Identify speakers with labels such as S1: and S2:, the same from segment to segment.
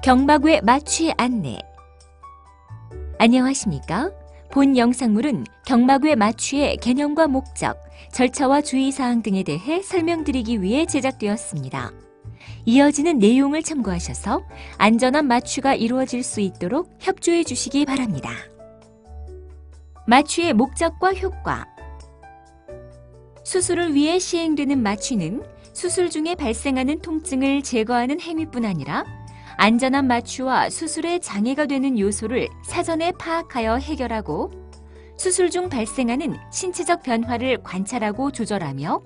S1: 경막외 마취 안내. 안녕하십니까? 본 영상물은 경막외 마취의 개념과 목적, 절차와 주의사항 등에 대해 설명드리기 위해 제작되었습니다. 이어지는 내용을 참고하셔서 안전한 마취가 이루어질 수 있도록 협조해 주시기 바랍니다. 마취의 목적과 효과. 수술을 위해 시행되는 마취는 수술 중에 발생하는 통증을 제거하는 행위뿐 아니라 안전한 마취와 수술에 장애가 되는 요소를 사전에 파악하여 해결하고 수술 중 발생하는 신체적 변화를 관찰하고 조절하며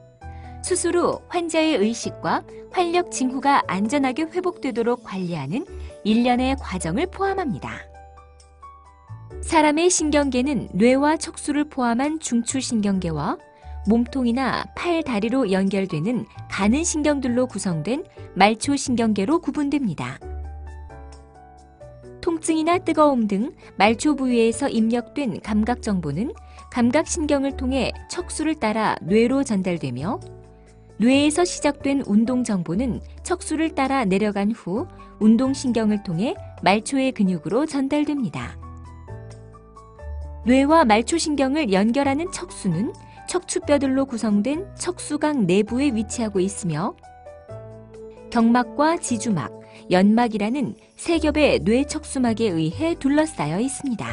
S1: 수술 후 환자의 의식과 활력 징후가 안전하게 회복되도록 관리하는 일련의 과정을 포함합니다. 사람의 신경계는 뇌와 척수를 포함한 중추신경계와 몸통이나 팔, 다리로 연결되는 가는 신경들로 구성된 말초신경계로 구분됩니다. 통증이나 뜨거움 등 말초 부위에서 입력된 감각 정보는 감각신경을 통해 척수를 따라 뇌로 전달되며 뇌에서 시작된 운동 정보는 척수를 따라 내려간 후 운동신경을 통해 말초의 근육으로 전달됩니다. 뇌와 말초신경을 연결하는 척수는 척추뼈들로 구성된 척수각 내부에 위치하고 있으며 경막과 지주막, 연막이라는 세 겹의 뇌척수막에 의해 둘러싸여 있습니다.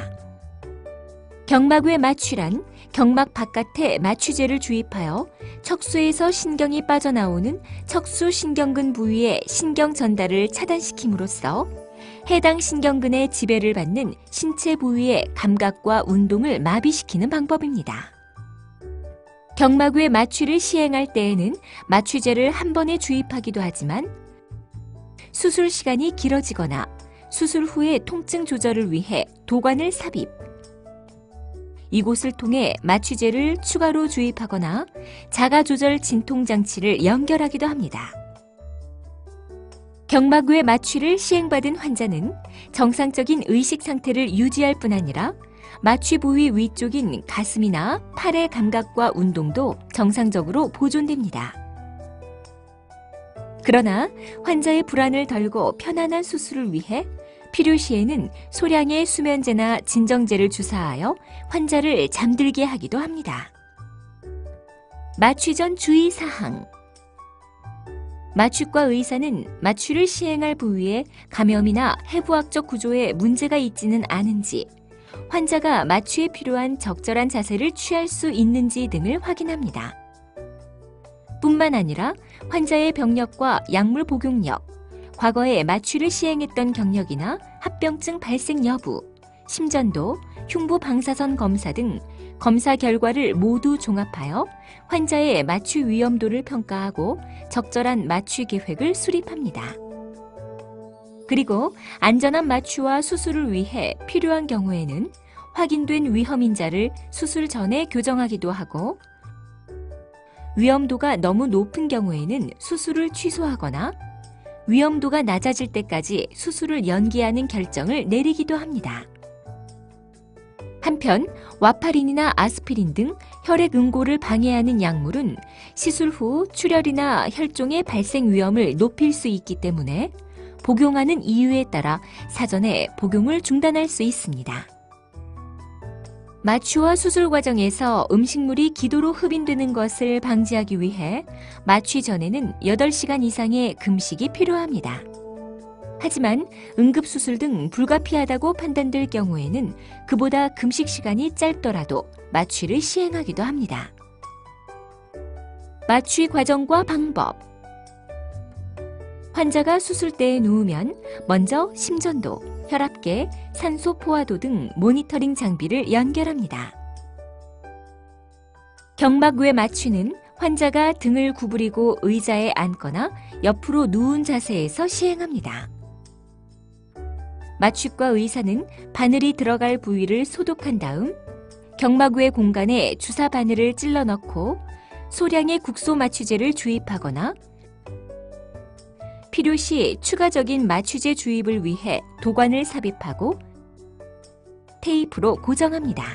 S1: 경막외 마취란 경막 바깥에 마취제를 주입하여 척수에서 신경이 빠져나오는 척수신경근 부위의 신경 전달을 차단시킴으로써 해당 신경근의 지배를 받는 신체 부위의 감각과 운동을 마비시키는 방법입니다. 경막외 마취를 시행할 때에는 마취제를 한 번에 주입하기도 하지만 수술 시간이 길어지거나 수술 후의 통증 조절을 위해 도관을 삽입, 이곳을 통해 마취제를 추가로 주입하거나 자가조절 진통장치를 연결하기도 합니다. 경막외 마취를 시행받은 환자는 정상적인 의식 상태를 유지할 뿐 아니라 마취 부위 위쪽인 가슴이나 팔의 감각과 운동도 정상적으로 보존됩니다. 그러나 환자의 불안을 덜고 편안한 수술을 위해 필요시에는 소량의 수면제나 진정제를 주사하여 환자를 잠들게 하기도 합니다. 마취 전 주의사항. 마취과 의사는 마취를 시행할 부위에 감염이나 해부학적 구조에 문제가 있지는 않은지, 환자가 마취에 필요한 적절한 자세를 취할 수 있는지 등을 확인합니다. 뿐만 아니라 환자의 병력과 약물 복용력, 과거에 마취를 시행했던 경력이나 합병증 발생 여부, 심전도, 흉부 방사선 검사 등 검사 결과를 모두 종합하여 환자의 마취 위험도를 평가하고 적절한 마취 계획을 수립합니다. 그리고 안전한 마취와 수술을 위해 필요한 경우에는 확인된 위험인자를 수술 전에 교정하기도 하고 위험도가 너무 높은 경우에는 수술을 취소하거나 위험도가 낮아질 때까지 수술을 연기하는 결정을 내리기도 합니다. 한편 와파린이나 아스피린 등 혈액 응고를 방해하는 약물은 시술 후 출혈이나 혈종의 발생 위험을 높일 수 있기 때문에 복용하는 이유에 따라 사전에 복용을 중단할 수 있습니다. 마취와 수술 과정에서 음식물이 기도로 흡인되는 것을 방지하기 위해 마취 전에는 8시간 이상의 금식이 필요합니다. 하지만 응급수술 등 불가피하다고 판단될 경우에는 그보다 금식 시간이 짧더라도 마취를 시행하기도 합니다. 마취 과정과 방법. 환자가 수술대에 누우면 먼저 심전도, 혈압계, 산소 포화도 등 모니터링 장비를 연결합니다. 경막외 마취는 환자가 등을 구부리고 의자에 앉거나 옆으로 누운 자세에서 시행합니다. 마취과 의사는 바늘이 들어갈 부위를 소독한 다음 경막외 공간에 주사 바늘을 찔러 넣고 소량의 국소 마취제를 주입하거나 필요시 추가적인 마취제 주입을 위해 도관을 삽입하고 테이프로 고정합니다.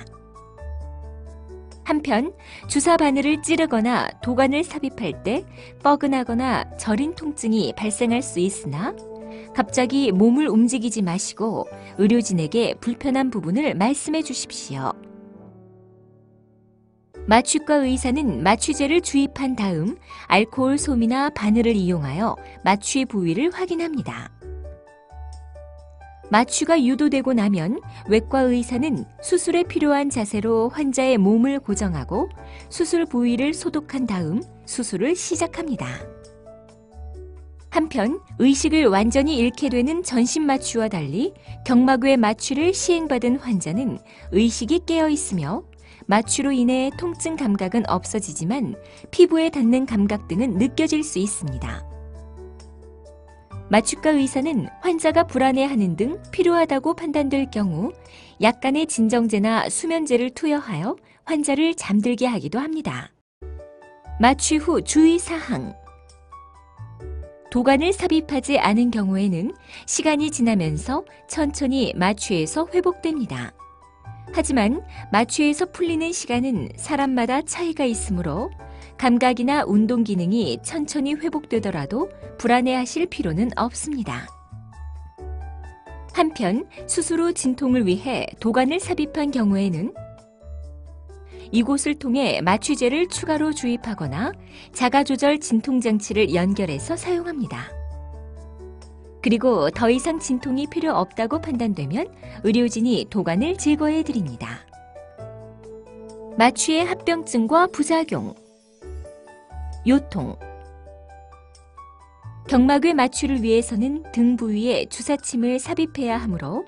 S1: 한편 주사 바늘을 찌르거나 도관을 삽입할 때 뻐근하거나 저린 통증이 발생할 수 있으나 갑자기 몸을 움직이지 마시고 의료진에게 불편한 부분을 말씀해 주십시오. 마취과 의사는 마취제를 주입한 다음 알코올 솜이나 바늘을 이용하여 마취 부위를 확인합니다. 마취가 유도되고 나면 외과 의사는 수술에 필요한 자세로 환자의 몸을 고정하고 수술 부위를 소독한 다음 수술을 시작합니다. 한편 의식을 완전히 잃게 되는 전신 마취와 달리 경막외 마취를 시행받은 환자는 의식이 깨어 있으며 마취로 인해 통증 감각은 없어지지만 피부에 닿는 감각 등은 느껴질 수 있습니다. 마취과 의사는 환자가 불안해하는 등 필요하다고 판단될 경우 약간의 진정제나 수면제를 투여하여 환자를 잠들게 하기도 합니다. 마취 후 주의사항. 도관을 삽입하지 않은 경우에는 시간이 지나면서 천천히 마취에서 회복됩니다. 하지만 마취에서 풀리는 시간은 사람마다 차이가 있으므로 감각이나 운동 기능이 천천히 회복되더라도 불안해하실 필요는 없습니다. 한편 수술 후 진통을 위해 도관을 삽입한 경우에는 이곳을 통해 마취제를 추가로 주입하거나 자가조절 진통장치를 연결해서 사용합니다. 그리고 더 이상 진통이 필요 없다고 판단되면 의료진이 도관을 제거해 드립니다. 마취의 합병증과 부작용. 요통. 경막외 마취를 위해서는 등 부위에 주사침을 삽입해야 하므로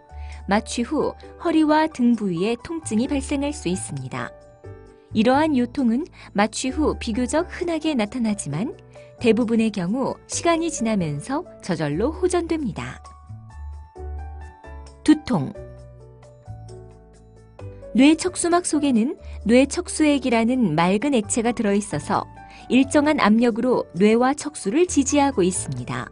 S1: 마취 후 허리와 등 부위에 통증이 발생할 수 있습니다. 이러한 요통은 마취 후 비교적 흔하게 나타나지만 대부분의 경우 시간이 지나면서 저절로 호전됩니다. 두통. 뇌척수막 속에는 뇌척수액이라는 맑은 액체가 들어있어서 일정한 압력으로 뇌와 척수를 지지하고 있습니다.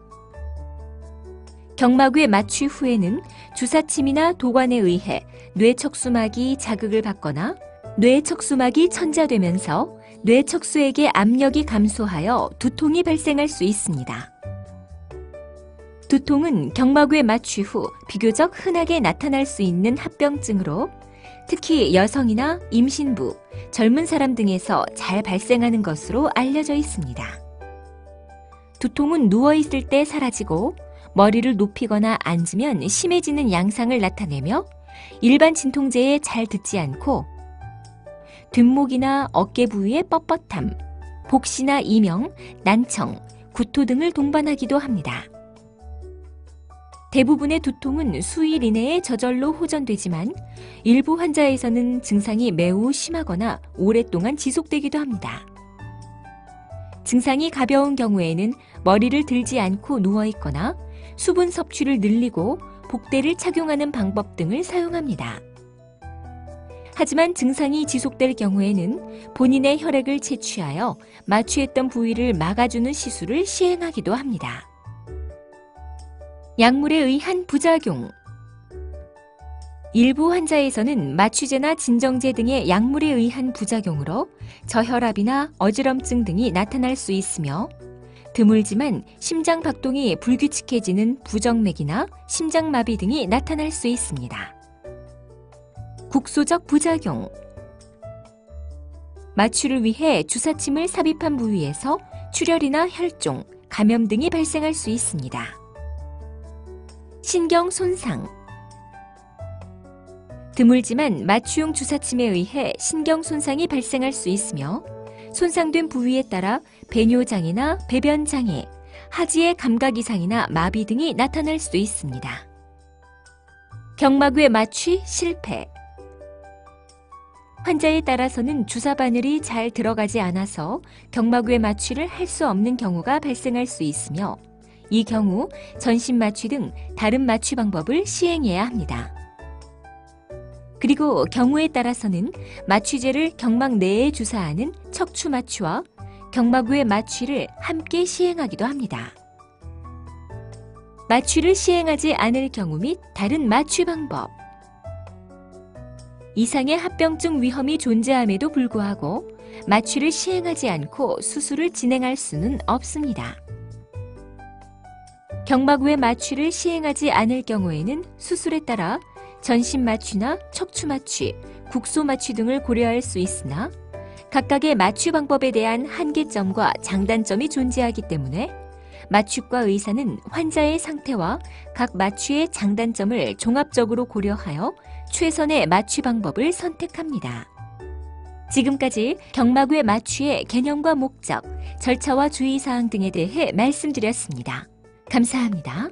S1: 경막외 마취 후에는 주사침이나 도관에 의해 뇌척수막이 자극을 받거나 뇌척수막이 천자되면서 뇌척수액의 압력이 감소하여 두통이 발생할 수 있습니다. 두통은 경막외 마취 후 비교적 흔하게 나타날 수 있는 합병증으로 특히 여성이나 임신부, 젊은 사람 등에서 잘 발생하는 것으로 알려져 있습니다. 두통은 누워있을 때 사라지고 머리를 높이거나 앉으면 심해지는 양상을 나타내며 일반 진통제에 잘 듣지 않고 뒷목이나 어깨 부위의 뻣뻣함, 복시나 이명, 난청, 구토 등을 동반하기도 합니다. 대부분의 두통은 수일 이내에 저절로 호전되지만 일부 환자에서는 증상이 매우 심하거나 오랫동안 지속되기도 합니다. 증상이 가벼운 경우에는 머리를 들지 않고 누워있거나 수분 섭취를 늘리고 복대를 착용하는 방법 등을 사용합니다. 하지만 증상이 지속될 경우에는 본인의 혈액을 채취하여 마취했던 부위를 막아주는 시술을 시행하기도 합니다. 약물에 의한 부작용. 일부 환자에서는 마취제나 진정제 등의 약물에 의한 부작용으로 저혈압이나 어지럼증 등이 나타날 수 있으며 드물지만 심장 박동이 불규칙해지는 부정맥이나 심장마비 등이 나타날 수 있습니다. 국소적 부작용. 마취를 위해 주사침을 삽입한 부위에서 출혈이나 혈종, 감염 등이 발생할 수 있습니다. 신경 손상. 드물지만 마취용 주사침에 의해 신경 손상이 발생할 수 있으며 손상된 부위에 따라 배뇨장애나 배변장애, 하지의 감각 이상이나 마비 등이 나타날 수 있습니다. 경막외 마취 실패. 환자에 따라서는 주사 바늘이 잘 들어가지 않아서 경막외 마취를 할 수 없는 경우가 발생할 수 있으며 이 경우 전신 마취 등 다른 마취 방법을 시행해야 합니다. 그리고 경우에 따라서는 마취제를 경막 내에 주사하는 척추 마취와 경막외 마취를 함께 시행하기도 합니다. 마취를 시행하지 않을 경우 및 다른 마취 방법. 이상의 합병증 위험이 존재함에도 불구하고 마취를 시행하지 않고 수술을 진행할 수는 없습니다. 경막 외 마취를 시행하지 않을 경우에는 수술에 따라 전신 마취나 척추 마취, 국소 마취 등을 고려할 수 있으나 각각의 마취 방법에 대한 한계점과 장단점이 존재하기 때문에 마취과 의사는 환자의 상태와 각 마취의 장단점을 종합적으로 고려하여 최선의 마취 방법을 선택합니다. 지금까지 경막외 마취의 개념과 목적, 절차와 주의사항 등에 대해 말씀드렸습니다. 감사합니다.